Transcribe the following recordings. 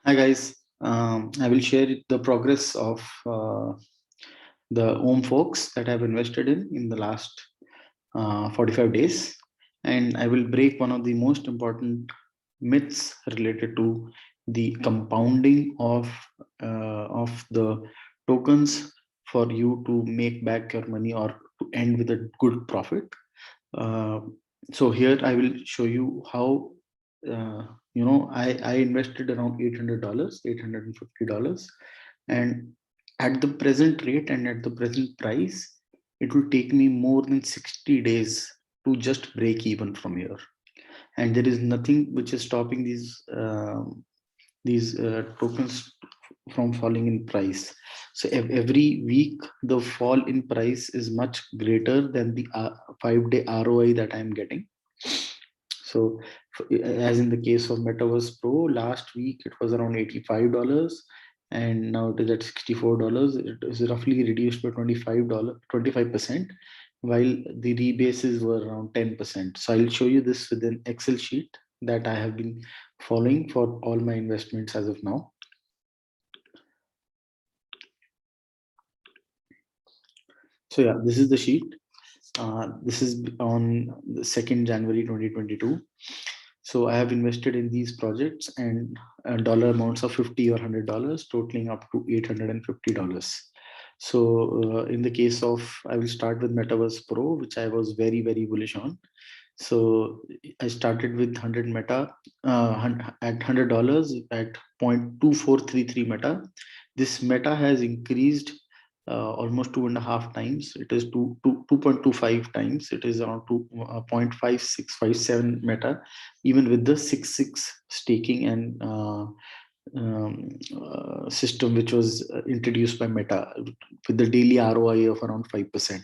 Hi guys, I will share the progress of the OHM folks that I've invested in the last 45 days, and I will break one of the most important myths related to the compounding of the tokens for you to make back your money or to end with a good profit. Uh, so here I will show you how I invested around $800, $850, and at the present rate and at the present price, it will take me more than 60 days to just break even from here. And there is nothing which is stopping these tokens from falling in price. So every week the fall in price is much greater than the 5-day ROI that I'm getting. So as in the case of Metaverse Pro, last week it was around $85, and now it is at $64. It is roughly reduced by $25, 25%, while the rebases were around 10%. So I'll show you this with an Excel sheet that I have been following for all my investments as of now. So yeah, this is the sheet. This is on the 2nd January 2022. So I have invested in these projects and dollar amounts of $50 or $100, totaling up to $850. So in the case of, I will start with Metaverse Pro, which I was very, very bullish on. So I started with 100 meta at $100 at 0.2433 meta. This meta has increased almost 2.5 times. It is 2.25 times. It is around 0.5657 meta, even with the 6 staking and system which was introduced by Meta with the daily ROI of around 5%.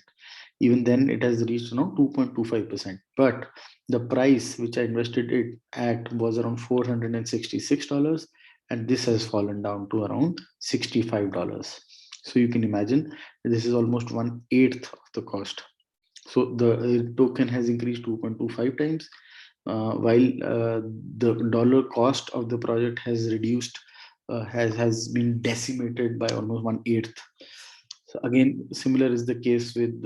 Even then, it has reached 2.25%. But the price which I invested it at was around $466, and this has fallen down to around $65. So you can imagine this is almost 1/8 of the cost. So the token has increased 2.25 times, while the dollar cost of the project has reduced, has been decimated by almost 1/8. So again, similar is the case with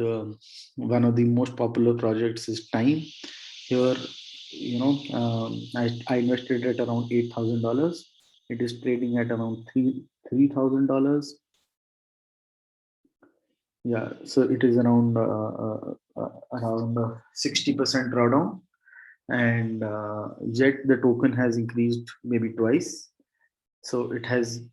one of the most popular projects is Time. Here, I invested at around $8,000. It is trading at around $3,000. Yeah, so it is around 60% drawdown, and yet the token has increased maybe twice. So it has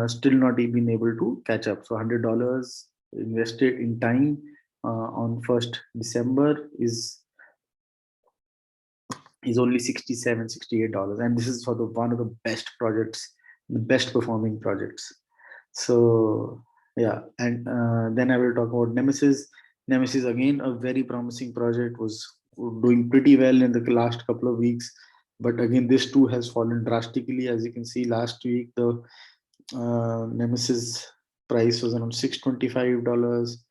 still not been able to catch up. So $100 invested in Time on 1st December is only 67, $68, and this is for the one of the best projects, the best performing projects. So yeah, and then I will talk about Nemesis. Nemesis, again, a very promising project, was doing pretty well in the last couple of weeks, but again this too has fallen drastically. As you can see, last week the Nemesis price was around $625.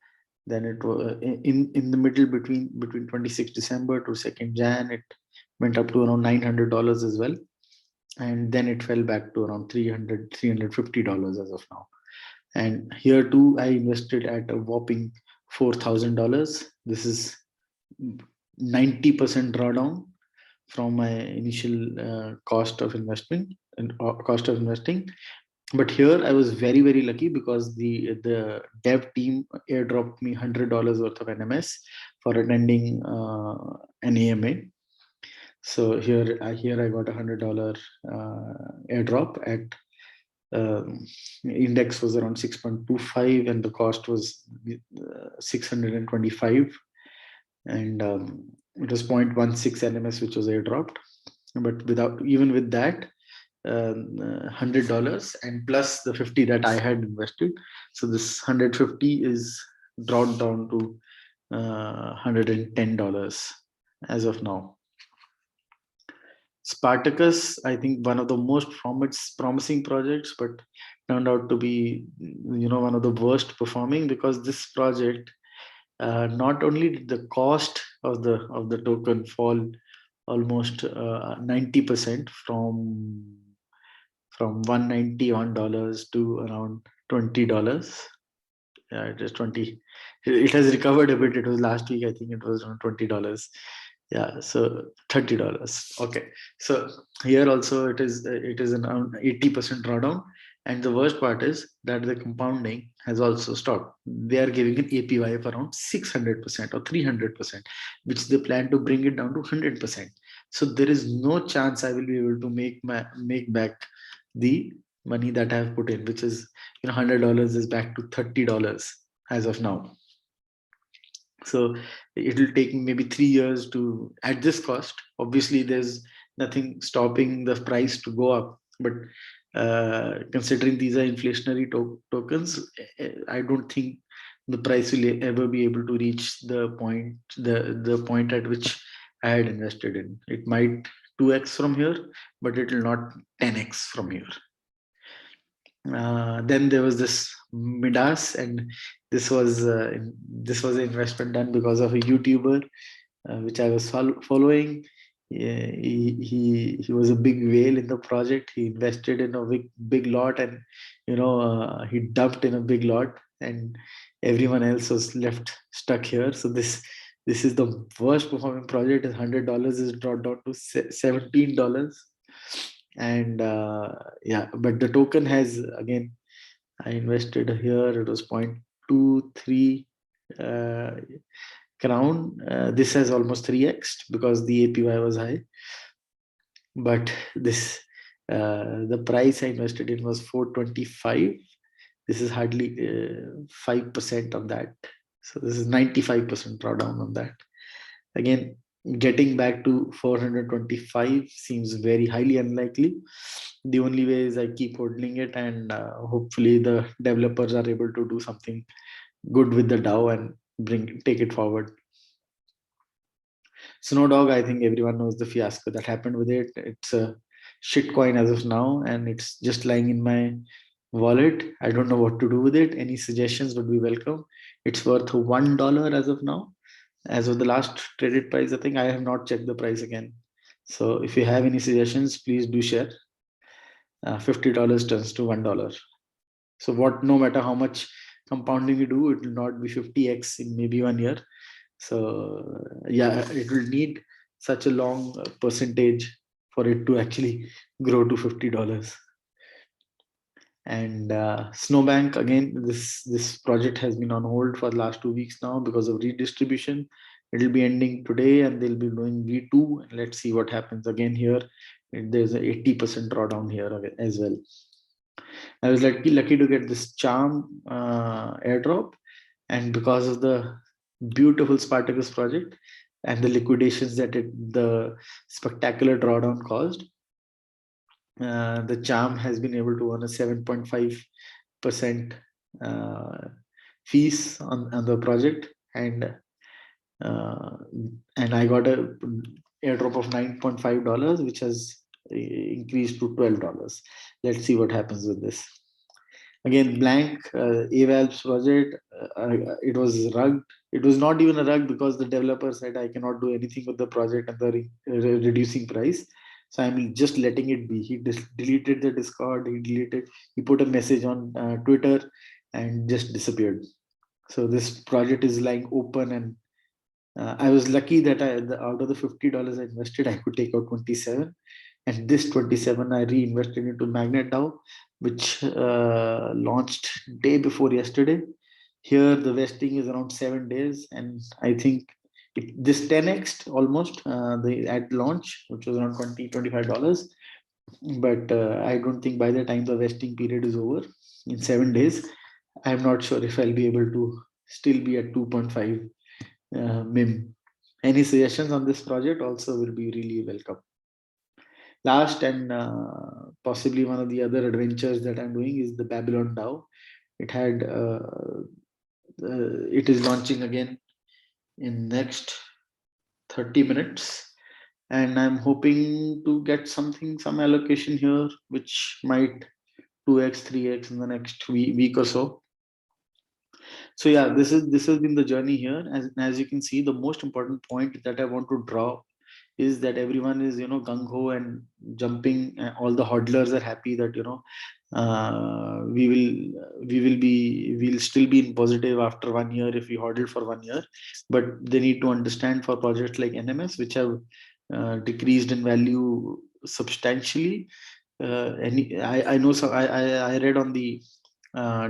Then it was in the middle between 26 December to 2nd Jan, it went up to around $900 as well, and then it fell back to around $350 as of now. And here too, I invested at a whopping $4,000. This is 90% drawdown from my initial cost of investment and cost of investing. But here I was very, very lucky because the dev team airdropped me $100 worth of NMS for attending an AMA. So here I got $100 airdrop at index was around 6.25 and the cost was 625, and it was 0.16 NMS which was airdropped. But even with that, $100 and plus the 50 that I had invested, so this 150 is dropped down to $110 as of now. Spartacus, I think one of the most promising projects, but turned out to be, one of the worst performing, because this project, not only did the cost of the token fall almost 90% from $191 to around $20. Yeah, it is 20. It has recovered a bit. It was last week, I think it was around $20. Yeah, so $30. Okay, so here also it is around 80% drawdown, and the worst part is that the compounding has also stopped. They are giving an APY of around 600% or 300%, which they plan to bring it down to 100%. So there is no chance I will be able to make back the money that I have put in, which is, $100 is back to $30 as of now. So it will take maybe 3 years to, at this cost. Obviously, there's nothing stopping the price to go up, but considering these are inflationary tokens, I don't think the price will ever be able to reach the point at which I had invested in. It might 2x from here, but it will not 10x from here. Then there was this Midas, and this was an investment done because of a YouTuber which I was following. Yeah, he was a big whale in the project. He invested in a big lot, and he dumped in a big lot, and everyone else was left stuck here. So this is the worst performing project. $100 is dropped down to $17, and yeah, but the token has, again, I invested here. It was 0.23 crown. This has almost 3x because the APY was high. But this the price I invested in was 425. This is hardly 5% of that. So this is 95% drawdown on that. Again, getting back to 425 seems very highly unlikely. The only way is I keep holding it, and hopefully the developers are able to do something good with the DAO and take it forward. Snowdog, I think everyone knows the fiasco that happened with it. It's a shit coin as of now, and it's just lying in my wallet. I don't know what to do with it. Any suggestions would be welcome. It's worth $1 as of now. As of the last traded price, I think I have not checked the price again. So if you have any suggestions, please do share. $50 turns to $1. So no matter how much compounding you do, it will not be 50x in maybe 1 year. So yeah, it will need such a long percentage for it to actually grow to $50. And Snowbank, again, this project has been on hold for the last 2 weeks now because of redistribution. It'll be ending today, and they'll be doing V2. And let's see what happens again here. There's an 80% drawdown here as well. I was lucky to get this charm airdrop, and because of the beautiful Spartacus project and the liquidations that the spectacular drawdown caused, the charm has been able to earn a 7.5% fees on the project, and I got a airdrop of $9.5, which has increased to $12. Let's see what happens with this. Again, blank Aval's project. It was rugged. It was not even a rug because the developer said I cannot do anything with the project at the reducing price. So I'm just letting it be. He deleted the Discord. He put a message on Twitter and just disappeared. So this project is lying open, and I was lucky that out of the $50 I invested, I could take out 27, and this 27 I reinvested into Magnet DAO, which launched day before yesterday. Here the vesting is around 7 days, and I think this 10x almost at launch, which was around $25. But I don't think by the time the vesting period is over in 7 days, I'm not sure if I'll be able to still be at 2.5 MIM. Any suggestions on this project also will be really welcome. Last and possibly one of the other adventures that I'm doing is the Babylon DAO. It is launching again in next 30 minutes, and I'm hoping to get some allocation here, which might 2x 3x in the next week or so. So yeah, this has been the journey here. As you can see, the most important point that I want to draw is that everyone is, gung ho and jumping. All the hodlers are happy that, we'll still be in positive after 1 year if we hodl for 1 year. But they need to understand, for projects like NMS, which have decreased in value substantially. I know, so I read on the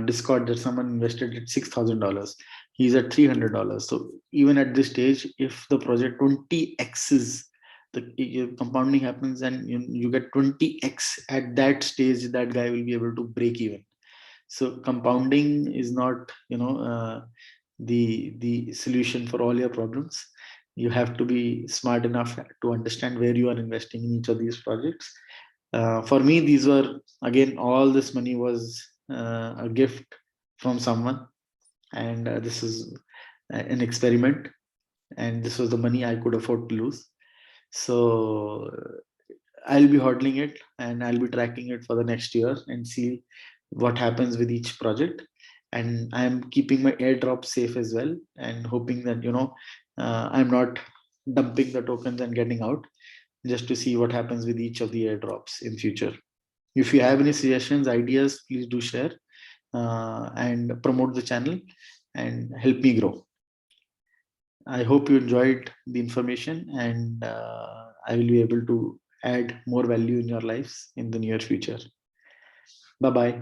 Discord that someone invested at $6,000. He's at $300. So even at this stage, if the project 20x is the compounding happens, and you get 20x at that stage, that guy will be able to break even. So compounding is not, the solution for all your problems. You have to be smart enough to understand where you are investing in each of these projects. For me, these were, again, all this money was a gift from someone, and this is an experiment, and this was the money I could afford to lose. So I'll be hodling it, and I'll be tracking it for the next year and see what happens with each project. And I'm keeping my airdrop safe as well, and hoping that, I'm not dumping the tokens and getting out, just to see what happens with each of the airdrops in future. If you have any suggestions, ideas, please do share, and promote the channel and help me grow. I hope you enjoyed the information, and I will be able to add more value in your lives in the near future. Bye bye.